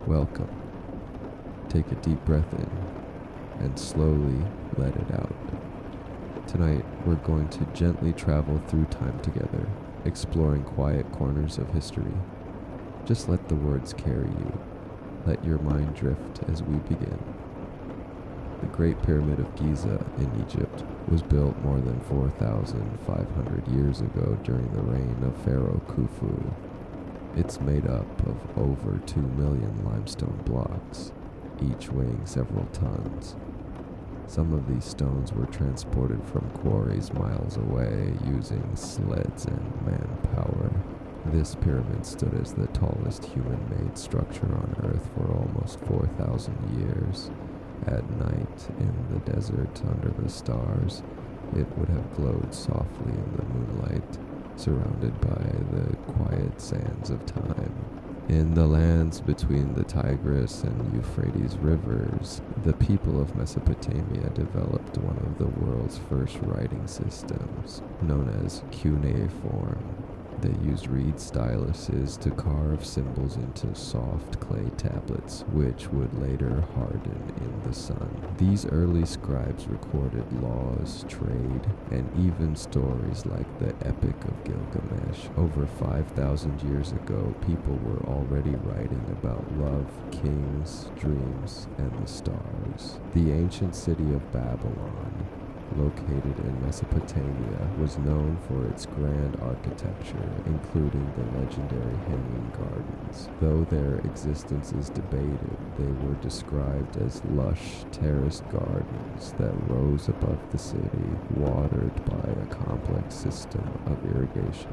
Welcome. Take a deep breath in and slowly let it out. Tonight, we're going to gently travel through time together, exploring quiet corners of history. Just let the words carry you. Let your mind drift as we begin. The Great Pyramid of Giza in Egypt was built more than 4,500 years ago during the reign of Pharaoh Khufu. It's made up of over 2 million limestone blocks, each weighing several tons. Some of these stones were transported from quarries miles away using sleds and manpower. This pyramid stood as the tallest human-made structure on Earth for almost 4,000 years. At night, in the desert under the stars, it would have glowed softly in the moonlight, surrounded by the quiet sands of time. In the lands between the Tigris and Euphrates rivers, the people of Mesopotamia developed one of the world's first writing systems, known as cuneiform. They used reed styluses to carve symbols into soft clay tablets, which would later harden in the sun. These early scribes recorded laws, trade, and even stories like the Epic of Gilgamesh. Over 5,000 years ago, people were already writing about love, kings, dreams, and the stars. The ancient city of Babylon, located in Mesopotamia, was known for its grand architecture, including the legendary Hanging Gardens. Though their existence is debated, they were described as lush, terraced gardens that rose above the city, watered by a complex system of irrigation.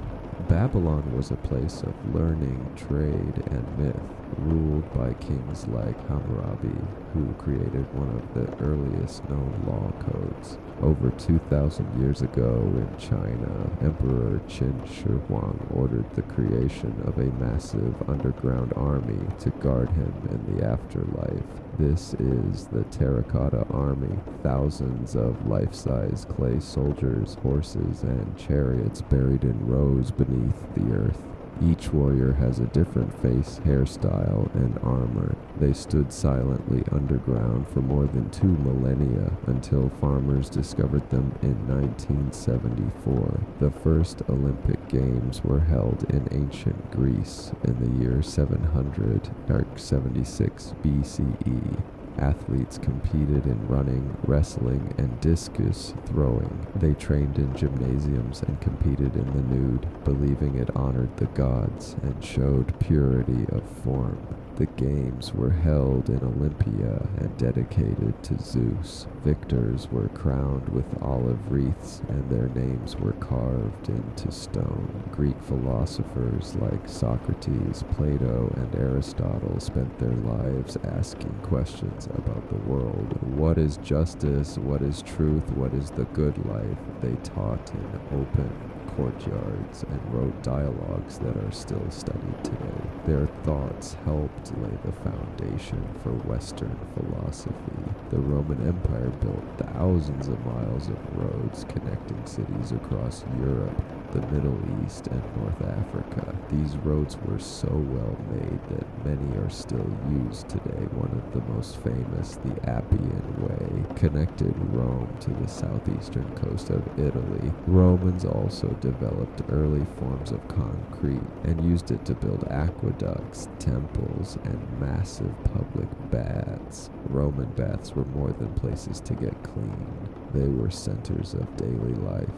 Babylon was a place of learning, trade, and myth, ruled by kings like Hammurabi, who created one of the earliest known law codes. Over 2,000 years ago in China, Emperor Qin Shi Huang ordered the creation of a massive underground army to guard him in the afterlife. This is the Terracotta Army, thousands of life-size clay soldiers, horses, and chariots buried in rows beneath the earth. Each warrior has a different face, hairstyle, and armor. They stood silently underground for more than 2 millennia until farmers discovered them in 1974. The first Olympic Games were held in ancient Greece in the year 776 BCE. Athletes competed in running, wrestling, and discus throwing. They trained in gymnasiums and competed in the nude, believing it honored the gods and showed purity of form. The games were held in Olympia and dedicated to Zeus. Victors were crowned with olive wreaths and their names were carved into stone. Greek philosophers like Socrates, Plato, and Aristotle spent their lives asking questions about the world. What is justice? What is truth? What is the good life? They taught in open courtyards and wrote dialogues that are still studied today. Their thoughts helped lay the foundation for Western philosophy. The Roman Empire built thousands of miles of roads connecting cities across Europe, the Middle East, and North Africa. These roads were so well made that many are still used today. One of the most famous, the Appian Way, connected Rome to the southeastern coast of Italy. Romans also developed early forms of concrete and used it to build aqueducts, temples, and massive public baths. Roman baths were more than places to get clean. They were centers of daily life.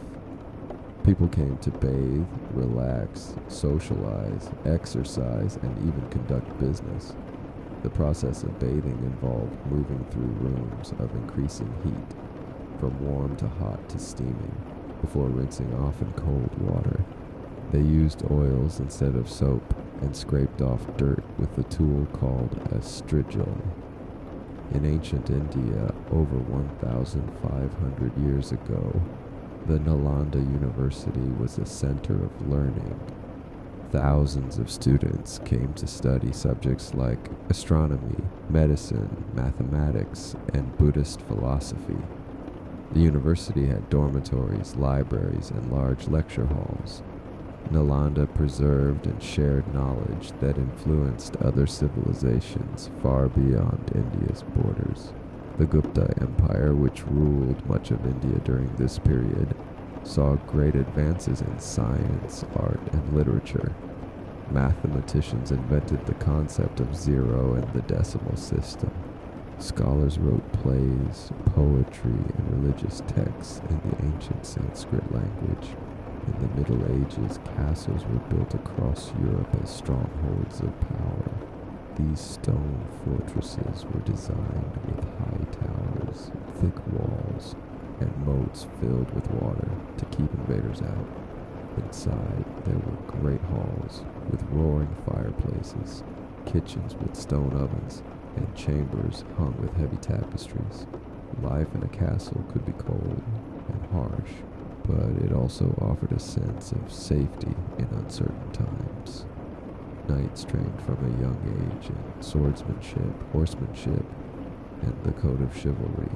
People came to bathe, relax, socialize, exercise, and even conduct business. The process of bathing involved moving through rooms of increasing heat, from warm to hot to steaming, before rinsing off in cold water. They used oils instead of soap and scraped off dirt with a tool called a strigil. In ancient India, over 1,500 years ago, the Nalanda University was a center of learning. Thousands of students came to study subjects like astronomy, medicine, mathematics, and Buddhist philosophy. The university had dormitories, libraries, and large lecture halls. Nalanda preserved and shared knowledge that influenced other civilizations far beyond India's borders. The Gupta Empire, which ruled much of India during this period, saw great advances in science, art, and literature. Mathematicians invented the concept of zero and the decimal system. Scholars wrote plays, poetry, and religious texts in the ancient Sanskrit language. In the Middle Ages, castles were built across Europe as strongholds of power. These stone fortresses were designed with high towers, thick walls, and moats filled with water to keep invaders out. Inside, there were great halls with roaring fireplaces, kitchens with stone ovens, and chambers hung with heavy tapestries. Life in a castle could be cold and harsh, but it also offered a sense of safety in uncertain times. Knights trained from a young age in swordsmanship, horsemanship, and the code of chivalry,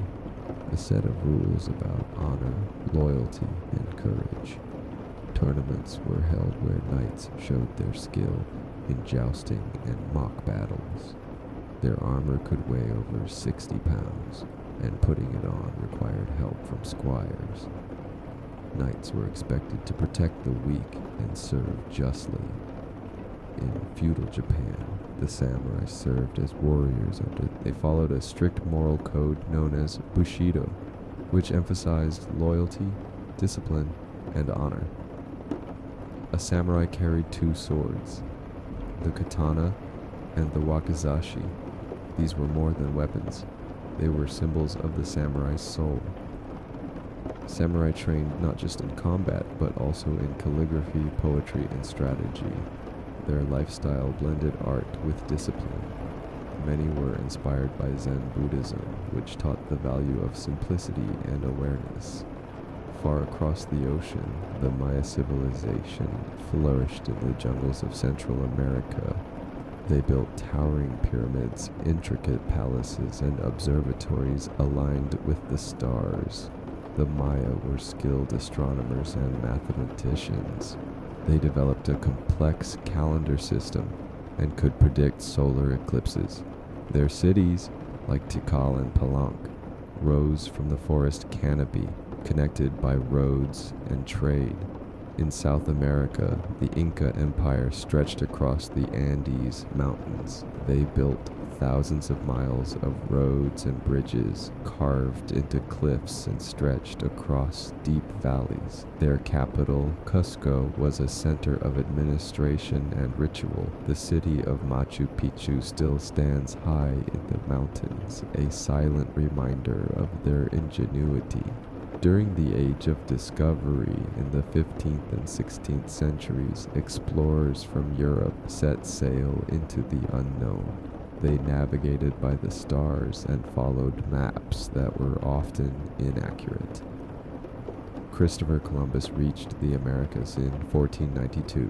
a set of rules about honor, loyalty, and courage. Tournaments were held where knights showed their skill in jousting and mock battles. Their armor could weigh over 60 pounds, and putting it on required help from squires. Knights were expected to protect the weak and serve justly. In feudal Japan, the samurai served as warriors they followed a strict moral code known as Bushido, which emphasized loyalty, discipline, and honor. A samurai carried two swords, the katana and the wakizashi. These were more than weapons. They were symbols of the samurai's soul. Samurai trained not just in combat, but also in calligraphy, poetry, and strategy. Their lifestyle blended art with discipline. Many were inspired by Zen Buddhism, which taught the value of simplicity and awareness. Far across the ocean, the Maya civilization flourished in the jungles of Central America. They built towering pyramids, intricate palaces, and observatories aligned with the stars. The Maya were skilled astronomers and mathematicians. They developed a complex calendar system and could predict solar eclipses. Their cities, like Tikal and Palenque, rose from the forest canopy, connected by roads and trade. In South America, the Inca Empire stretched across the Andes Mountains. They built thousands of miles of roads and bridges carved into cliffs and stretched across deep valleys. Their capital, Cusco, was a center of administration and ritual. The city of Machu Picchu still stands high in the mountains, a silent reminder of their ingenuity. During the Age of Discovery in the 15th and 16th centuries, explorers from Europe set sail into the unknown. They navigated by the stars and followed maps that were often inaccurate. Christopher Columbus reached the Americas in 1492,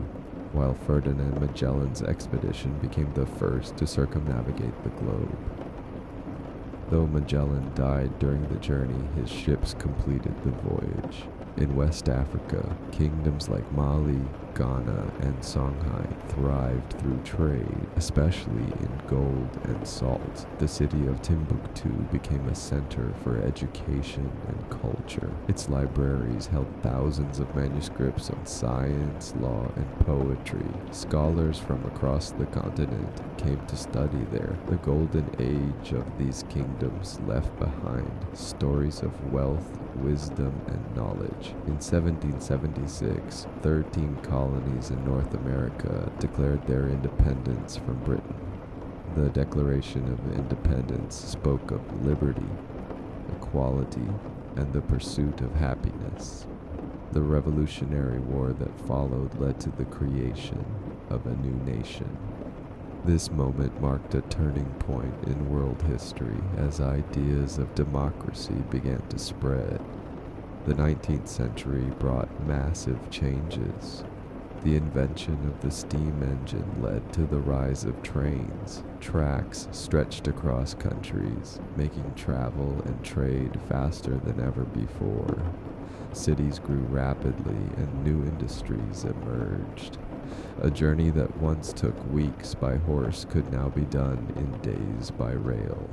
while Ferdinand Magellan's expedition became the first to circumnavigate the globe. Though Magellan died during the journey, his ships completed the voyage. In West Africa, kingdoms like Mali, Ghana, and Songhai thrived through trade, especially in gold and salt. The city of Timbuktu became a center for education and culture. Its libraries held thousands of manuscripts on science, law, and poetry. Scholars from across the continent came to study there. The golden age of these kingdoms left behind stories of wealth, wisdom, and knowledge. In 1776, 13 colonies in North America declared their independence from Britain. The Declaration of Independence spoke of liberty, equality, and the pursuit of happiness. The Revolutionary War that followed led to the creation of a new nation. This moment marked a turning point in world history as ideas of democracy began to spread. The 19th century brought massive changes. The invention of the steam engine led to the rise of trains. Tracks stretched across countries, making travel and trade faster than ever before. Cities grew rapidly and new industries emerged. A journey that once took weeks by horse could now be done in days by rail.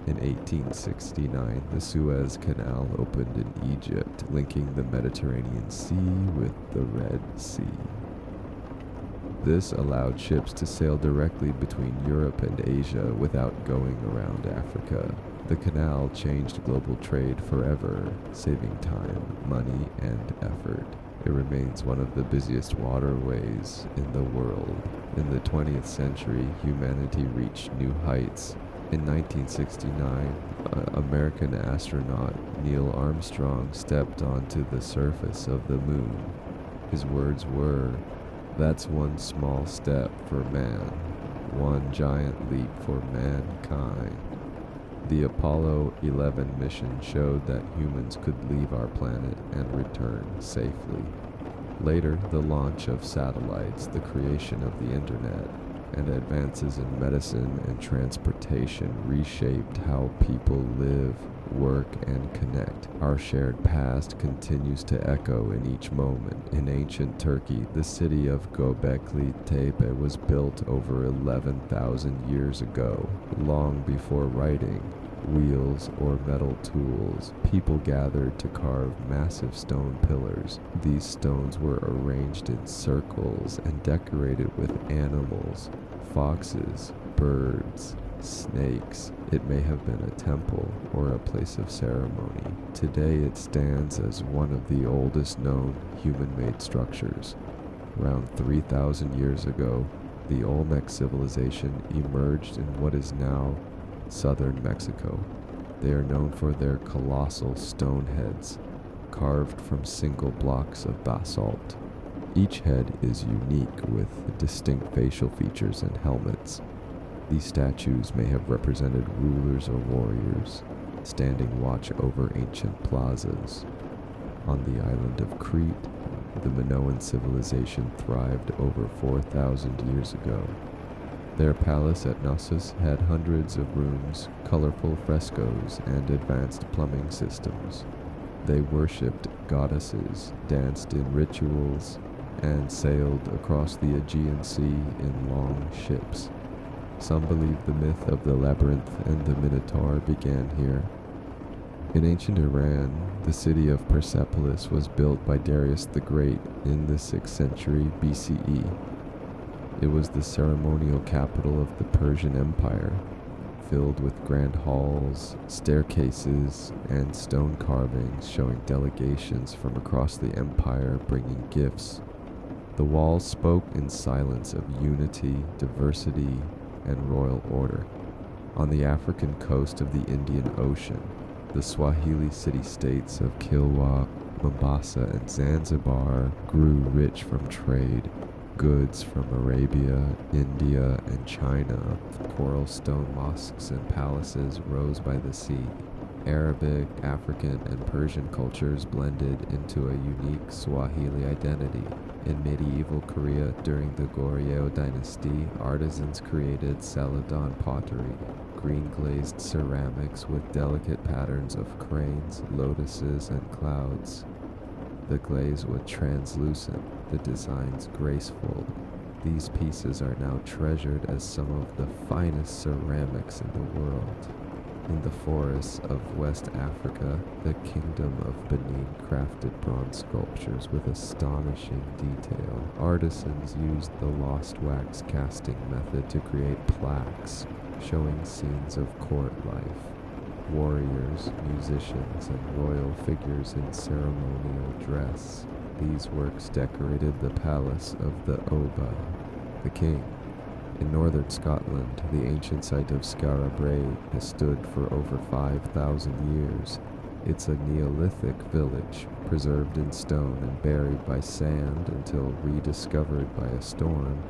In 1869, the Suez Canal opened in Egypt, linking the Mediterranean Sea with the Red Sea. This allowed ships to sail directly between Europe and Asia without going around Africa. The canal changed global trade forever, saving time, money, and effort. It remains one of the busiest waterways in the world. In the 20th century, humanity reached new heights. In 1969, American astronaut Neil Armstrong stepped onto the surface of the moon. His words were, "That's one small step for man, one giant leap for mankind." The Apollo 11 mission showed that humans could leave our planet and return safely. Later, the launch of satellites, the creation of the internet, and advances in medicine and transportation reshaped how people live, work, and connect. Our shared past continues to echo in each moment. In ancient Turkey, the city of Göbekli Tepe was built over 11,000 years ago. Long before writing, wheels, or metal tools, people gathered to carve massive stone pillars. These stones were arranged in circles and decorated with animals, foxes, birds, snakes. It may have been a temple or a place of ceremony. Today it stands as one of the oldest known human-made structures. Around 3,000 years ago, the Olmec civilization emerged in what is now southern Mexico. They are known for their colossal stone heads, carved from single blocks of basalt. Each head is unique with distinct facial features and helmets. These statues may have represented rulers or warriors, standing watch over ancient plazas. On the island of Crete, the Minoan civilization thrived over 4,000 years ago. Their palace at Knossos had hundreds of rooms, colorful frescoes, and advanced plumbing systems. They worshipped goddesses, danced in rituals, and sailed across the Aegean Sea in long ships. Some believe the myth of the labyrinth and the Minotaur began here. In ancient Iran, the city of Persepolis was built by Darius the Great in the 6th century BCE. It was the ceremonial capital of the Persian Empire, filled with grand halls, staircases, and stone carvings showing delegations from across the empire bringing gifts. The walls spoke in silence of unity, diversity, and royal order. On the African coast of the Indian Ocean, the Swahili city-states of Kilwa, Mombasa, and Zanzibar grew rich from trade. Goods from Arabia, India, and China, coral stone mosques and palaces rose by the sea. Arabic, African, and Persian cultures blended into a unique Swahili identity. In medieval Korea during the Goryeo dynasty, artisans created celadon pottery, green-glazed ceramics with delicate patterns of cranes, lotuses, and clouds. The glaze was translucent, the designs graceful. These pieces are now treasured as some of the finest ceramics in the world. In the forests of West Africa, the Kingdom of Benin crafted bronze sculptures with astonishing detail. Artisans used the lost wax casting method to create plaques showing scenes of court life. Warriors, musicians, and royal figures in ceremonial dress. These works decorated the palace of the Oba, the king. In northern Scotland, the ancient site of Skara Brae has stood for over 5,000 years. It's a Neolithic village, preserved in stone and buried by sand until rediscovered by a storm.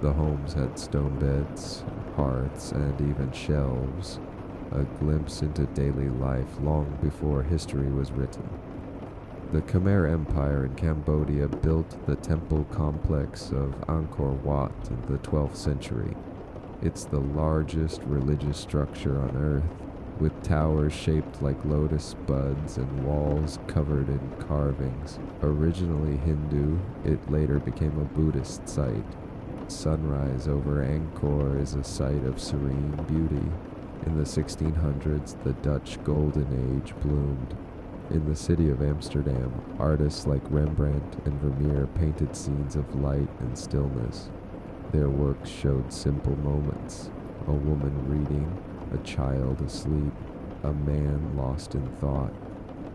The homes had stone beds, hearths, and even shelves. A glimpse into daily life long before history was written. The Khmer Empire in Cambodia built the temple complex of Angkor Wat in the 12th century. It's the largest religious structure on Earth, with towers shaped like lotus buds and walls covered in carvings. Originally Hindu, it later became a Buddhist site. Sunrise over Angkor is a sight of serene beauty. In the 1600s, the Dutch Golden Age bloomed. In the city of Amsterdam, artists like Rembrandt and Vermeer painted scenes of light and stillness. Their works showed simple moments: a woman reading, a child asleep, a man lost in thought.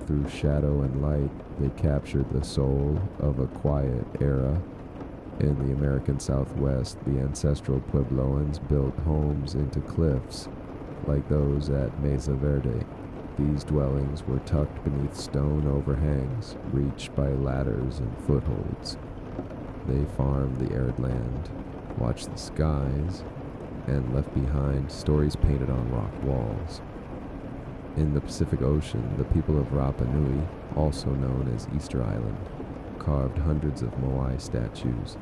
Through shadow and light, they captured the soul of a quiet era. In the American Southwest, the ancestral Puebloans built homes into cliffs, like those at Mesa Verde. These dwellings were tucked beneath stone overhangs, reached by ladders and footholds. They farmed the arid land, watched the skies, and left behind stories painted on rock walls. In the Pacific Ocean, the people of Rapa Nui, also known as Easter Island, carved hundreds of moai statues.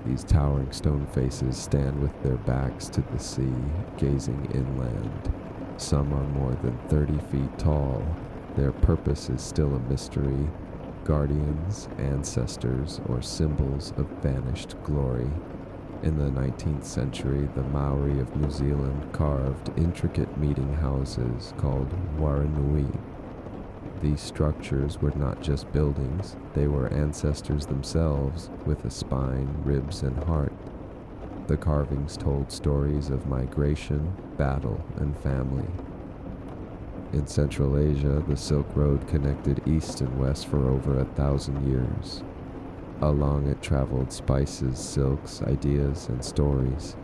These towering stone faces stand with their backs to the sea, gazing inland. Some are more than 30 feet tall. Their purpose is still a mystery: guardians, ancestors, or symbols of vanished glory. In the 19th century, the Maori of New Zealand carved intricate meeting houses called waranui. These structures were not just buildings, they were ancestors themselves, with a spine, ribs, and heart. The carvings told stories of migration, battle, and family. In Central Asia, the Silk Road connected east and west for over 1,000 years. Along it traveled spices, silks, ideas, and stories.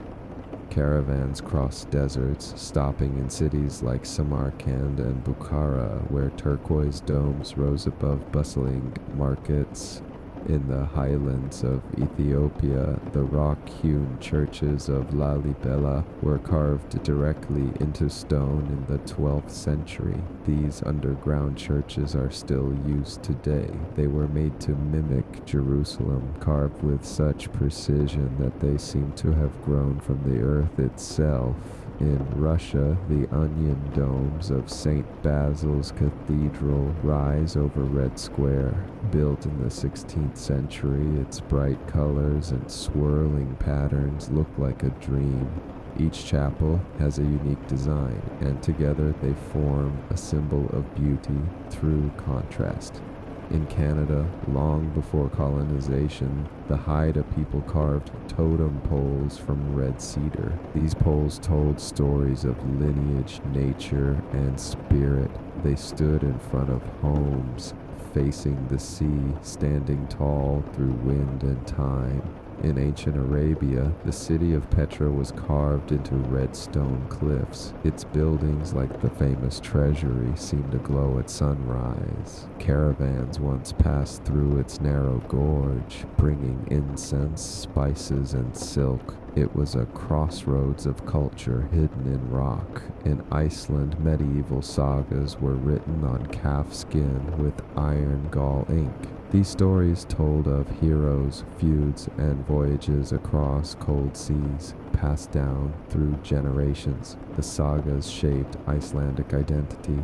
Caravans crossed deserts, stopping in cities like Samarkand and Bukhara, where turquoise domes rose above bustling markets. In the highlands of Ethiopia, the rock-hewn churches of Lalibela were carved directly into stone in the 12th century. These underground churches are still used today. They were made to mimic Jerusalem, carved with such precision that they seem to have grown from the earth itself. In Russia, the onion domes of St. Basil's Cathedral rise over Red Square. Built in the 16th century, its bright colors and swirling patterns look like a dream. Each chapel has a unique design, and together they form a symbol of beauty through contrast. In Canada, long before colonization, the Haida people carved totem poles from red cedar. These poles told stories of lineage, nature, and spirit. They stood in front of homes, facing the sea, standing tall through wind and time. In ancient Arabia, the city of Petra was carved into red stone cliffs. Its buildings, like the famous treasury, seemed to glow at sunrise. Caravans once passed through its narrow gorge, bringing incense, spices, and silk. It was a crossroads of culture hidden in rock. In Iceland, medieval sagas were written on calf skin with iron gall ink. These stories told of heroes, feuds, and voyages across cold seas, passed down through generations. The sagas shaped Icelandic identity,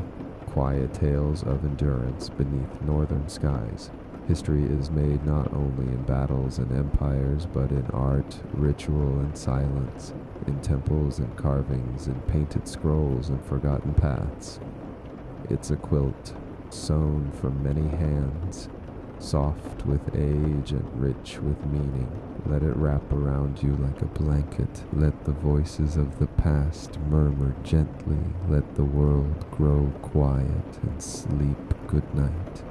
quiet tales of endurance beneath northern skies. History is made not only in battles and empires, but in art, ritual, and silence, in temples and carvings, in painted scrolls and forgotten paths. It's a quilt, sewn from many hands, soft with age and rich with meaning. Let it wrap around you like a blanket. Let the voices of the past murmur gently. Let the world grow quiet and sleep good night.